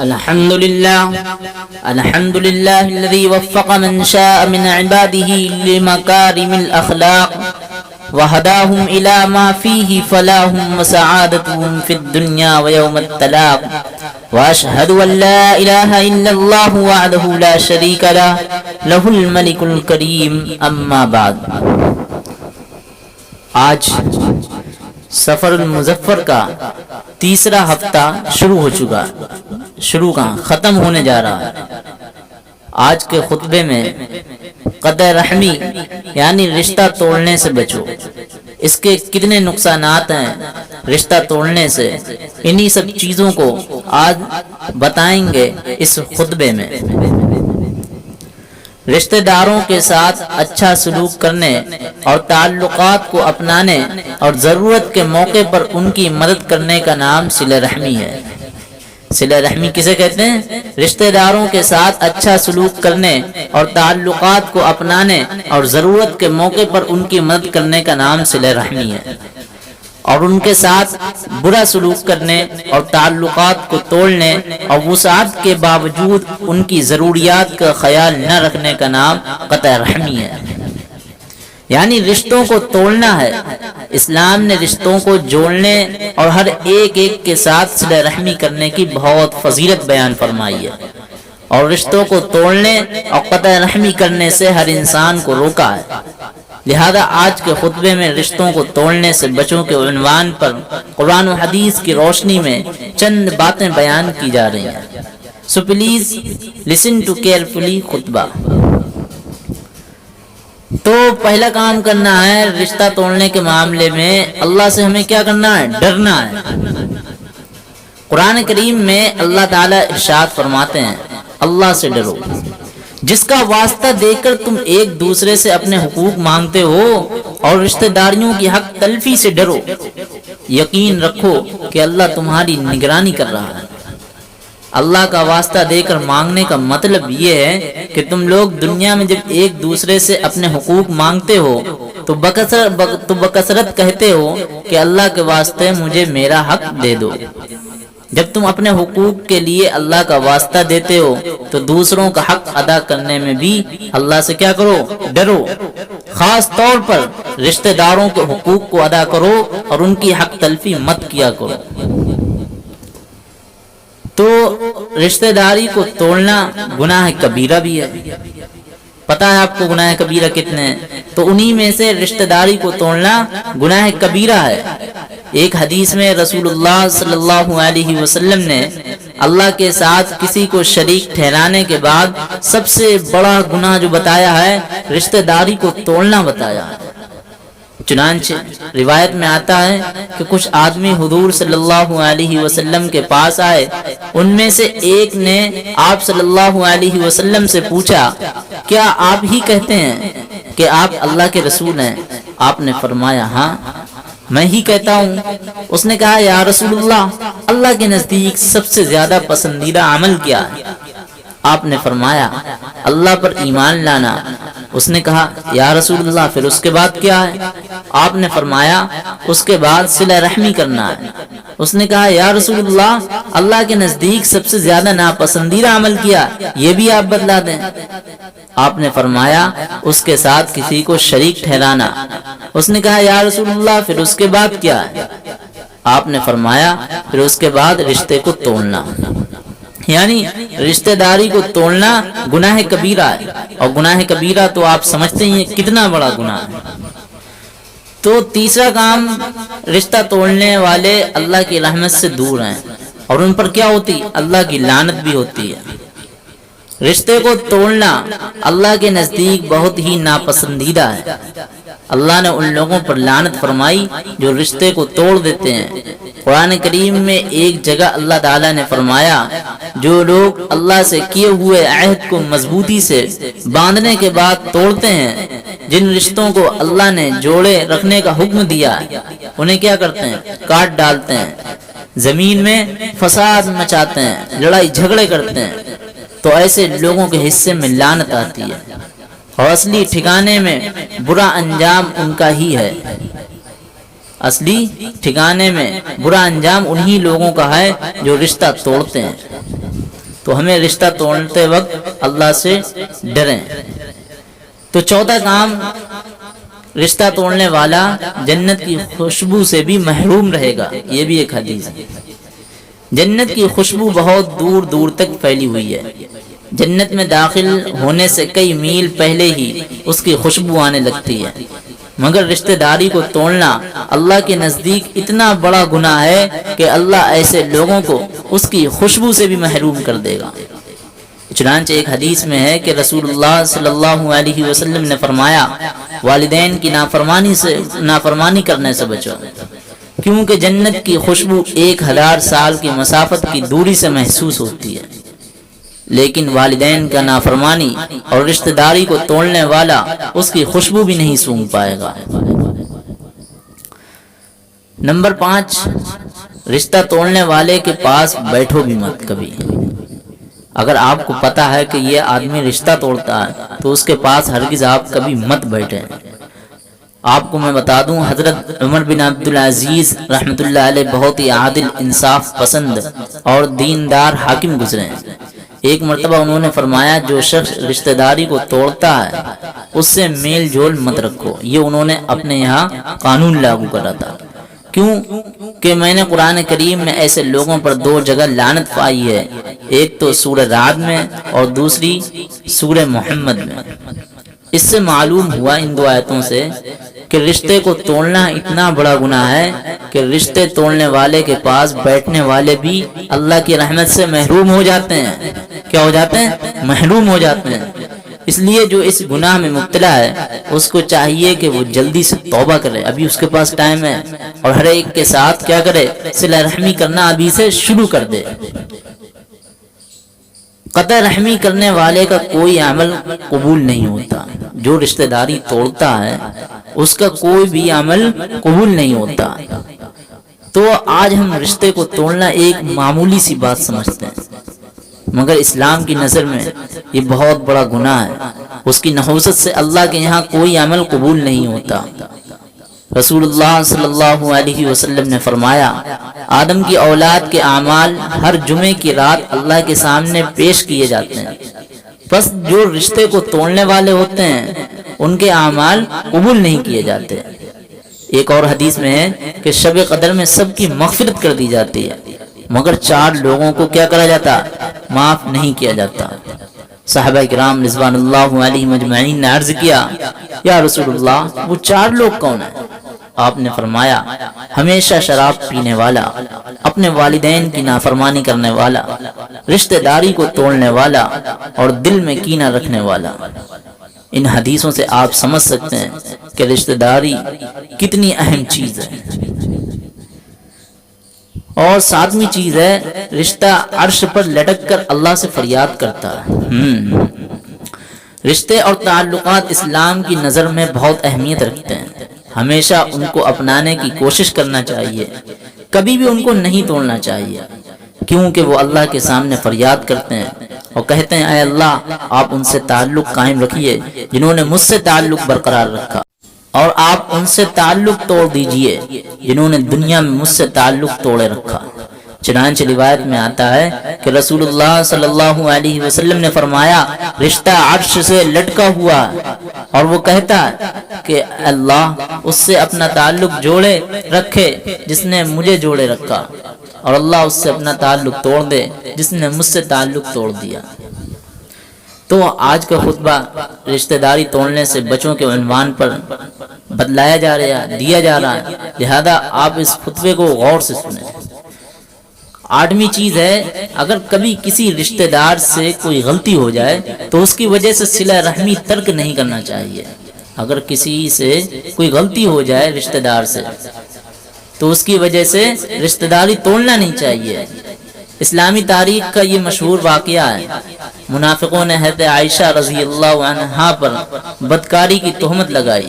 الحمد لله الذي وفق من شاء من عباده لمكارم الأخلاق وهداهم إلى ما فيه فلاهم وسعادتهم في الدنيا ويوم التلاق وأشهد أن لا إله إلا الله وحده لا شريك له له الملك الكريم أما بعد. آج سفر المظفر کا تیسرا ہفتہ شروع ہو چکا، ختم ہونے جا رہا ہے. آج کے خطبے میں قطع رحمی یعنی رشتہ توڑنے سے بچو، اس کے کتنے نقصانات ہیں رشتہ توڑنے سے، انہی سب چیزوں کو آج بتائیں گے اس خطبے میں. رشتہ داروں کے ساتھ اچھا سلوک کرنے اور تعلقات کو اپنانے اور ضرورت کے موقع پر ان کی مدد کرنے کا نام صلہ رحمی ہے. صلہ رحمی کسے کہتے ہیں؟ رشتہ داروں کے ساتھ اچھا سلوک کرنے اور تعلقات کو اپنانے اور ضرورت کے موقع پر ان کی مدد کرنے کا نام صلہ رحمی ہے. اور ان کے ساتھ برا سلوک کرنے اور تعلقات کو توڑنے اور وسعت کے باوجود ان کی ضروریات کا خیال نہ رکھنے کا نام قطع رحمی ہے. یعنی رشتوں کو توڑنا ہے. اسلام نے رشتوں کو جوڑنے اور ہر ایک کے ساتھ صلہ رحمی کرنے کی بہت فضیلت بیان فرمائی ہے، اور رشتوں کو توڑنے اور قطع رحمی کرنے سے ہر انسان کو روکا ہے. لہذا آج کے خطبے میں رشتوں کو توڑنے سے بچوں کے عنوان پر قرآن و حدیث کی روشنی میں چند باتیں بیان کی جا رہی ہیں. So please listen to carefully خطبہ. تو پہلا کام کرنا ہے رشتہ توڑنے کے معاملے میں اللہ سے ہمیں کیا کرنا ہے؟ ڈرنا ہے. قرآن کریم میں اللہ تعالیٰ ارشاد فرماتے ہیں اللہ سے ڈرو. جس کا واسطہ دے کر تم ایک دوسرے سے اپنے حقوق مانگتے ہو اور رشتہ داریوں کی حق تلفی سے ڈرو. یقین رکھو کہ اللہ تمہاری نگرانی کر رہا ہے. اللہ کا واسطہ دے کر مانگنے کا مطلب یہ ہے کہ تم لوگ دنیا میں جب ایک دوسرے سے اپنے حقوق مانگتے ہو تو بکثرت کہتے ہو کہ اللہ کے واسطے مجھے میرا حق دے دو. جب تم اپنے حقوق کے لیے اللہ کا واسطہ دیتے ہو تو دوسروں کا حق ادا کرنے میں بھی اللہ سے کیا کرو؟ ڈرو. خاص طور پر رشتہ داروں کے حقوق کو ادا کرو اور ان کی حق تلفی مت کیا کرو. تو رشتہ داری کو توڑنا گناہ کبیرہ بھی ہے. پتہ ہے آپ کو گناہ کبیرہ کتنے ہیں؟ تو انہی میں سے رشتہ داری کو توڑنا گناہ کبیرہ ہے. ایک حدیث میں رسول اللہ صلی اللہ علیہ وسلم نے اللہ کے ساتھ کسی کو شریک ٹھہرانے کے بعد سب سے بڑا گناہ جو بتایا ہے رشتہ داری کو توڑنا بتایا ہے. چنانچہ روایت میں آتا ہے کہ کچھ آدمی حضور صلی اللہ علیہ وسلم کے پاس آئے. ان میں سے ایک نے آپ صلی اللہ علیہ وسلم سے پوچھا کیا آپ ہی کہتے ہیں کہ آپ اللہ کے رسول ہیں؟ آپ نے فرمایا ہاں میں ہی کہتا ہوں. اس نے کہا یا رسول اللہ کے نزدیک سب سے زیادہ پسندیدہ عمل کیا ہے؟ آپ نے فرمایا اللہ پر ایمان لانا. اس نے کہا یا رسول اللہ پھر اس کے بعد کیا ہے؟ آپ نے فرمایا اس کے بعد صلہ رحمی کرنا ہے. اس نے کہا یا رسول اللہ کے نزدیک سب سے زیادہ ناپسندیدہ عمل کیا، یہ بھی آپ بتلا دیں. آپ نے فرمایا اس کے ساتھ کسی کو شریک ٹھہرانا. اس نے کہا یا رسول اللہ پھر اس کے بعد کیا ہے؟ آپ نے فرمایا پھر اس کے بعد رشتے کو توڑنا. یعنی رشتہ داری کو توڑنا گناہ کبیرہ ہے، اور گناہ کبیرہ تو آپ سمجھتے ہیں کتنا بڑا گناہ ہے. تو تیسرا کام رشتہ توڑنے والے اللہ کی رحمت سے دور ہیں اور ان پر کیا ہوتی؟ اللہ کی لعنت بھی ہوتی ہے. رشتے کو توڑنا اللہ کے نزدیک بہت ہی ناپسندیدہ ہے. اللہ نے ان لوگوں پر لعنت فرمائی جو رشتے کو توڑ دیتے ہیں. قرآن کریم میں ایک جگہ اللہ تعالیٰ نے فرمایا جو لوگ اللہ سے کیے ہوئے عہد کو مضبوطی سے باندھنے کے بعد توڑتے ہیں، جن رشتوں کو اللہ نے جوڑے رکھنے کا حکم دیا انہیں کیا کرتے ہیں؟ کاٹ ڈالتے ہیں، زمین میں فساد مچاتے ہیں، لڑائی جھگڑے کرتے ہیں. تو ایسے لوگوں کے حصے میں لعنت آتی ہے اور اصلی ٹھکانے میں برا انجام ان کا ہی ہے. اصلی ٹھکانے میں برا انجام انہی لوگوں کا ہے جو رشتہ توڑتے ہیں. تو ہمیں رشتہ توڑتے وقت اللہ سے ڈریں۔ تو چوتھا کام، رشتہ توڑنے والا جنت کی خوشبو سے بھی محروم رہے گا، یہ بھی ایک حدیث ہے۔ جنت کی خوشبو بہت دور دور تک پھیلی ہوئی ہے، جنت میں داخل ہونے سے کئی میل پہلے ہی اس کی خوشبو آنے لگتی ہے، مگر رشتہ داری کو توڑنا اللہ کے نزدیک اتنا بڑا گناہ ہے کہ اللہ ایسے لوگوں کو اس کی خوشبو سے بھی محروم کر دے گا۔ چنانچہ ایک حدیث میں ہے کہ رسول اللہ صلی اللہ علیہ وسلم نے فرمایا، والدین کی نافرمانی کرنے سے بچو، کیونکہ جنت کی خوشبو 1000 سال کی مسافت کی دوری سے محسوس ہوتی ہے، لیکن والدین کا نافرمانی اور رشتہ داری کو توڑنے والا اس کی خوشبو بھی نہیں سونگھ پائے گا۔ نمبر 5، رشتہ توڑنے والے کے پاس بیٹھو بھی مت کبھی۔ اگر آپ کو پتا ہے کہ یہ آدمی رشتہ توڑتا ہے تو اس کے پاس ہرگز آپ کبھی مت بیٹھیں۔ آپ کو میں بتا دوں، حضرت عمر بن عبدالعزیز رحمۃ اللہ علیہ بہت ہی عادل، انصاف پسند اور دیندار حاکم گزرے ہیں۔ ایک مرتبہ انہوں نے فرمایا، جو شخص رشتہ داری کو توڑتا ہے اس سے میل جول مت رکھو۔ یہ انہوں نے اپنے یہاں قانون لاگو کرا تھا۔ کیوں کہ میں نے قرآن کریم میں ایسے لوگوں پر 2 جگہ لعنت پائی ہے، ایک تو سورہ رعد میں اور دوسری سورہ محمد میں۔ اس سے معلوم ہوا ان 2 آیتوں سے کہ رشتے کو توڑنا اتنا بڑا گناہ ہے کہ رشتے توڑنے والے کے پاس بیٹھنے والے بھی اللہ کی رحمت سے محروم ہو جاتے ہیں۔ کیا ہو جاتے ہیں؟ محروم ہو جاتے ہیں۔ اس لیے جو اس گناہ میں مبتلا ہے اس کو چاہیے کہ وہ جلدی سے توبہ کرے، ابھی اس کے پاس ٹائم ہے، اور ہر ایک کے ساتھ کیا کرے؟ صلہ رحمی کرنا ابھی سے شروع کر دے۔ قطع رحمی کرنے والے کا کوئی عمل قبول نہیں ہوتا، جو رشتہ داری توڑتا ہے اس کا کوئی بھی عمل قبول نہیں ہوتا۔ تو آج ہم رشتے کو توڑنا ایک معمولی سی بات سمجھتے ہیں، مگر اسلام کی نظر میں یہ بہت بڑا گناہ ہے۔ اس کی نحوست سے اللہ کے یہاں کوئی عمل قبول نہیں ہوتا۔ رسول اللہ صلی اللہ علیہ وسلم نے فرمایا، آدم کی اولاد کے اعمال ہر جمعے کی رات اللہ کے سامنے پیش کیے جاتے ہیں، بس جو رشتے کو توڑنے والے ہوتے ہیں ان کے اعمال قبول نہیں کیے جاتے۔ ایک اور حدیث میں ہے کہ شب قدر میں سب کی مغفرت کر دی جاتی ہے، مگر 4 لوگوں کو کیا کرا جاتا؟ معاف نہیں کیا جاتا۔ صحابہ کرام رضوان اللہ علیہ مجمعین نے عرض کیا، یا رسول اللہ وہ 4 لوگ کون ہیں؟ آپ نے فرمایا، ہمیشہ شراب پینے والا، اپنے والدین کی نافرمانی کرنے والا، رشتہ داری کو توڑنے والا اور دل میں کینہ رکھنے والا۔ ان حدیثوں سے آپ سمجھ سکتے ہیں کہ رشتہ داری کتنی اہم چیز ہے۔ اور 7ویں چیز ہے، رشتہ عرش پر لٹک کر اللہ سے فریاد کرتا ہے۔ رشتے اور تعلقات اسلام کی نظر میں بہت اہمیت رکھتے ہیں، ہمیشہ ان کو اپنانے کی کوشش کرنا چاہیے، کبھی بھی ان کو نہیں توڑنا چاہیے، کیونکہ وہ اللہ کے سامنے فریاد کرتے ہیں اور کہتے ہیں، اے اللہ آپ ان سے تعلق قائم رکھیے جنہوں نے مجھ سے تعلق برقرار رکھا، اور آپ ان سے تعلق توڑ دیجئے جنہوں نے دنیا میں مجھ سے تعلق توڑے رکھا۔ چنانچہ روایت میں آتا ہے کہ رسول اللہ صلی اللہ علیہ وسلم نے فرمایا، رشتہ عرش سے لٹکا ہوا اور وہ کہتا ہے کہ اللہ اس سے اپنا تعلق جوڑے رکھے جس نے مجھے جوڑے رکھا، اور اللہ اس سے اپنا تعلق توڑ دے جس نے مجھ سے تعلق توڑ دیا۔ تو آج کا خطبہ رشتہ داری توڑنے سے بچوں کے عنوان پر بدلایا جا رہا ہے، دیا جا رہا ہے، لہذا آپ اس خطبے کو غور سے سنیں۔ 8ویں چیز ہے، اگر کبھی کسی رشتہ دار سے کوئی غلطی ہو جائے تو اس کی وجہ سے صلہ رحمی ترک نہیں کرنا چاہیے۔ اگر کسی سے کوئی غلطی ہو جائے رشتہ دار سے تو اس کی وجہ سے رشتہ داری توڑنا نہیں چاہیے۔ اسلامی تاریخ کا یہ مشہور واقعہ ہے، منافقوں نے حضرت عائشہ رضی اللہ عنہا پر بدکاری کی تہمت لگائی،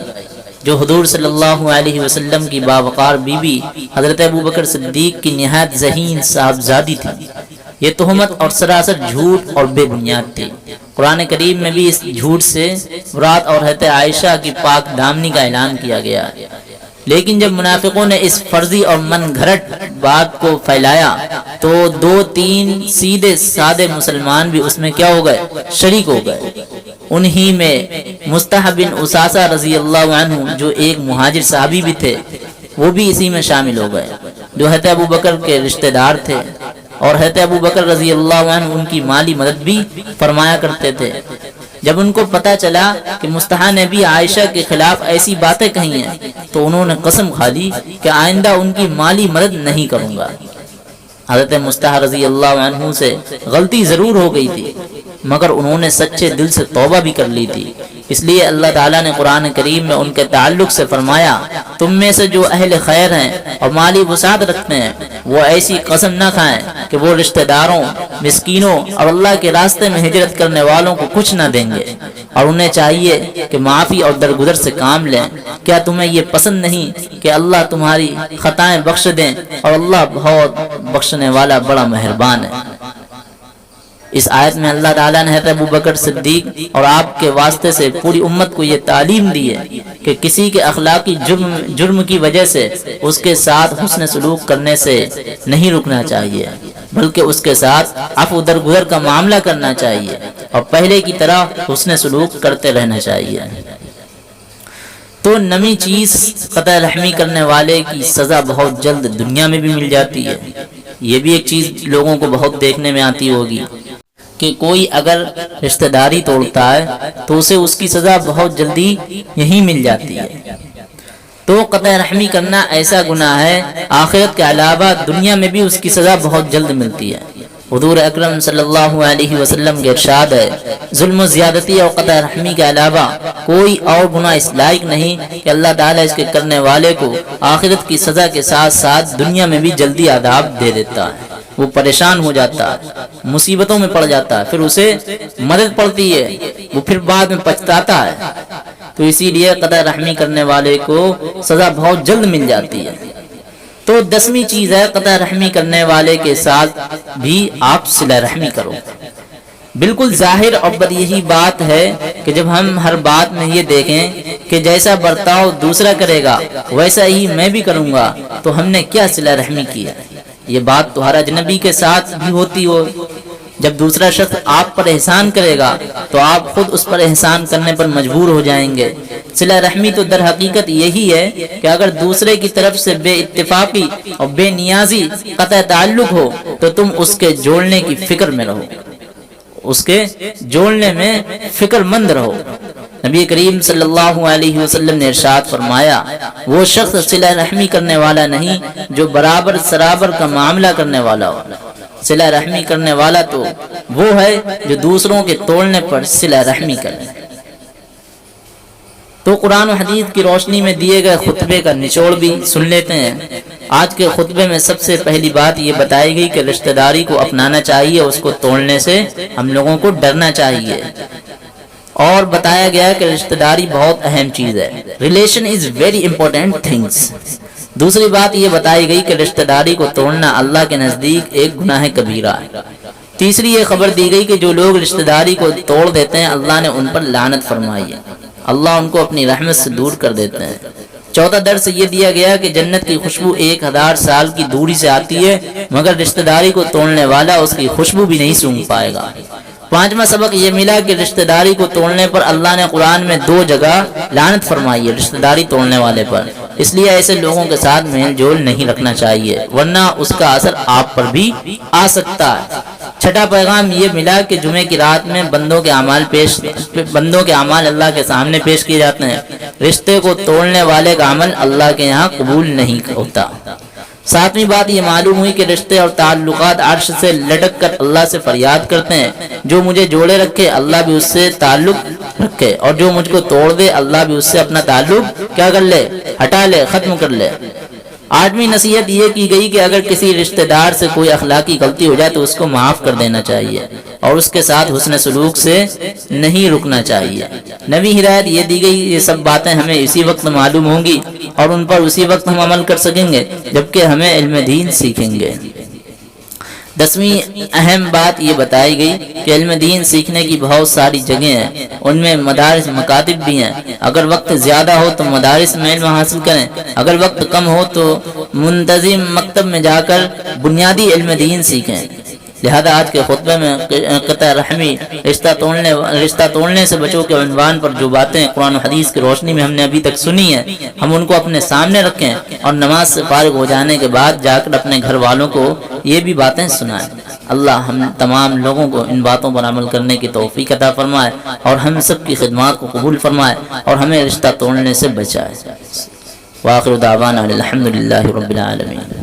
جو حضور صلی اللہ علیہ وسلم کی باوقار بیوی حضرت ابوبکر صدیق کی نہایت ذہین صاحبزادی تھی۔ یہ تہمت اور سراسر جھوٹ اور بے بنیاد تھی۔ قرآن کریم میں بھی اس جھوٹ سے مراد اور حضرت عائشہ کی پاک دامنی کا اعلان کیا گیا۔ لیکن جب منافقوں نے اس فرضی اور من گھڑت بات کو پھیلایا تو 2-3 سیدھے سادے مسلمان بھی اس میں کیا ہو گئے؟ شریک ہو گئے۔ انہی میں مصطح بن اساسہ رضی اللہ عنہ جو ایک مہاجر صحابی بھی تھے، وہ بھی اسی میں شامل ہو گئے، جو حضرت ابو بکر کے رشتہ دار تھے، اور حضرت ابو بکر رضی اللہ عنہ ان کی مالی مدد بھی فرمایا کرتے تھے۔ جب ان کو پتا چلا کہ مصطح نے بھی عائشہ کے خلاف ایسی باتیں کہی ہیں تو انہوں نے قسم کھا لی کہ آئندہ ان کی مالی مدد نہیں کروں گا۔ حضرت مصطح رضی اللہ عنہ سے غلطی ضرور ہو گئی تھی، مگر انہوں نے سچے دل سے توبہ بھی کر لی تھی۔ اس لیے اللہ تعالیٰ نے قرآن کریم میں ان کے تعلق سے فرمایا، تم میں سے جو اہل خیر ہیں اور مالی وسعت رکھتے ہیں وہ ایسی قسم نہ کھائیں کہ وہ رشتہ داروں، مسکینوں اور اللہ کے راستے میں ہجرت کرنے والوں کو کچھ نہ دیں گے، اور انہیں چاہیے کہ معافی اور درگزر سے کام لیں۔ کیا تمہیں یہ پسند نہیں کہ اللہ تمہاری خطائیں بخش دیں، اور اللہ بہت بخشنے والا بڑا مہربان ہے۔ اس آیت میں اللہ تعالیٰ نے حضرت ابو بکر صدیق اور آپ کے واسطے سے پوری امت کو یہ تعلیم دی ہے کہ کسی کے اخلاقی جرم کی وجہ سے اس کے ساتھ حسن سلوک کرنے سے نہیں رکنا چاہیے، بلکہ اس کے ساتھ عفو درگزر کا معاملہ کرنا چاہیے اور پہلے کی طرح حسن سلوک کرتے رہنا چاہیے۔ تو نمی چیز قطع رحمی کرنے والے کی سزا بہت جلد دنیا میں بھی مل جاتی ہے۔ یہ بھی ایک چیز لوگوں کو بہت دیکھنے میں آتی ہوگی کہ کوئی اگر رشتہ داری توڑتا ہے تو اسے اس کی سزا بہت جلدی یہی مل جاتی ہے۔ تو قطع رحمی کرنا ایسا گناہ ہے، آخرت کے علاوہ دنیا میں بھی اس کی سزا بہت جلد ملتی ہے۔ حضور اکرم صلی اللہ علیہ وسلم کے ارشاد ہے، ظلم و زیادتی اور قطع رحمی کے علاوہ کوئی اور گناہ اس لائق نہیں کہ اللہ تعالیٰ اس کے کرنے والے کو آخرت کی سزا کے ساتھ ساتھ دنیا میں بھی جلدی عذاب دے دیتا ہے۔ وہ پریشان ہو جاتا ہے، مصیبتوں میں پڑ جاتا ہے، پھر اسے مدد پڑتی ہے، وہ پھر بعد میں پچھتاتا ہے۔ تو اسی لیے قطع رحمی کرنے والے کو سزا بہت جلد مل جاتی ہے۔ تو 10ویں چیز ہے، قطع رحمی کرنے والے کے ساتھ بھی آپ صلہ رحمی کرو۔ بالکل ظاہر اور بدیہی بات ہے کہ جب ہم ہر بات میں یہ دیکھیں کہ جیسا برتاؤ دوسرا کرے گا ویسا ہی میں بھی کروں گا تو ہم نے کیا صلہ رحمی کی ہے۔ یہ بات تو ہر اجنبی کے ساتھ بھی ہوتی ہو۔ جب دوسرا شخص آپ پر احسان کرے گا تو آپ خود اس پر احسان کرنے پر مجبور ہو جائیں گے۔ صلہ رحمی تو در حقیقت یہی ہے کہ اگر دوسرے کی طرف سے بے اتفاقی اور بے نیازی قطع تعلق ہو تو تم اس کے جوڑنے کی فکر میں رہو، اس کے جوڑنے میں فکر مند رہو۔ نبی کریم صلی اللہ علیہ وسلم نے ارشاد فرمایا، وہ شخص صلہ رحمی کرنے والا نہیں جو برابر سرابر کا معاملہ کرنے والا ہو۔ صلہ رحمی کرنے والا تو وہ ہے جو دوسروں کے توڑنے پر صلہ رحمی کرے۔ تو قرآن و حدیث کی روشنی میں دیے گئے خطبے کا نچوڑ بھی سن لیتے ہیں۔ آج کے خطبے میں سب سے پہلی بات یہ بتائی گئی کہ رشتہ داری کو اپنانا چاہیے، اس کو توڑنے سے ہم لوگوں کو ڈرنا چاہیے، اور بتایا گیا کہ رشتہ داری بہت اہم چیز ہے۔ Relation is very important things. دوسری بات یہ بتائی گئی کہ رشتہ داری کو توڑنا اللہ کے نزدیک ایک گناہ کبیرہ ہے۔ تیسری یہ خبر دی گئی کہ جو لوگ رشتہ داری کو توڑ دیتے ہیں اللہ نے ان پر لعنت فرمائی ہے، اللہ ان کو اپنی رحمت سے دور کر دیتے ہیں۔ چوتھا درس یہ دیا گیا کہ جنت کی خوشبو 1000 سال کی دوری سے آتی ہے، مگر رشتہ داری کو توڑنے والا اس کی خوشبو بھی نہیں سونگھ پائے گا۔ پانچواں سبق یہ ملا کہ رشتہ داری کو توڑنے پر اللہ نے قرآن میں 2 جگہ لعنت فرمائی ہے رشتہ داری توڑنے والے پر، اس لیے ایسے لوگوں کے ساتھ میل جول نہیں رکھنا چاہیے ورنہ اس کا اثر آپ پر بھی آ سکتا ہے۔ چھٹا پیغام یہ ملا کہ جمعے کی رات میں بندوں کے اعمال اللہ کے سامنے پیش کیے جاتے ہیں۔ رشتے کو توڑنے والے کا عمل اللہ کے یہاں قبول نہیں ہوتا۔ ساتویں بات یہ معلوم ہوئی کہ رشتے اور تعلقات عرش سے لٹک کر اللہ سے فریاد کرتے ہیں، جو مجھے جوڑے رکھے اللہ بھی اس سے تعلق رکھے، اور جو مجھ کو توڑ دے اللہ بھی اس سے اپنا تعلق کیا کر لے، ہٹا لے، ختم کر لے۔ آٹھویں نصیحت یہ کی گئی کہ اگر کسی رشتہ دار سے کوئی اخلاقی غلطی ہو جائے تو اس کو معاف کر دینا چاہیے اور اس کے ساتھ حسن سلوک سے نہیں رکنا چاہیے۔ نویں ہدایت یہ دی گئی یہ سب باتیں ہمیں اسی وقت معلوم ہوں گی اور ان پر اسی وقت ہم عمل کر سکیں گے جبکہ ہمیں علم دین سیکھیں گے۔ 10ویں اہم بات یہ بتائی گئی کہ علم دین سیکھنے کی بہت ساری جگہیں ہیں، ان میں مدارس مکاتب بھی ہیں۔ اگر وقت زیادہ ہو تو مدارس میں علم حاصل کریں، اگر وقت کم ہو تو منتظم مکتب میں جا کر بنیادی علم دین سیکھیں۔ لہذا آج کے خطبے میں قطع رحمی، رشتہ توڑنے سے بچو کے عنوان پر جو باتیں قرآن و حدیث کی روشنی میں ہم نے ابھی تک سنی ہیں، ہم ان کو اپنے سامنے رکھیں اور نماز سے فارغ ہو جانے کے بعد جا کر اپنے گھر والوں کو یہ بھی باتیں سنائیں۔ اللہ ہم تمام لوگوں کو ان باتوں پر عمل کرنے کی توفیق عطا فرمائے اور ہم سب کی خدمات کو قبول فرمائے اور ہمیں رشتہ توڑنے سے بچائے۔ وآخر دعوانا الحمدللہ رب العالمین۔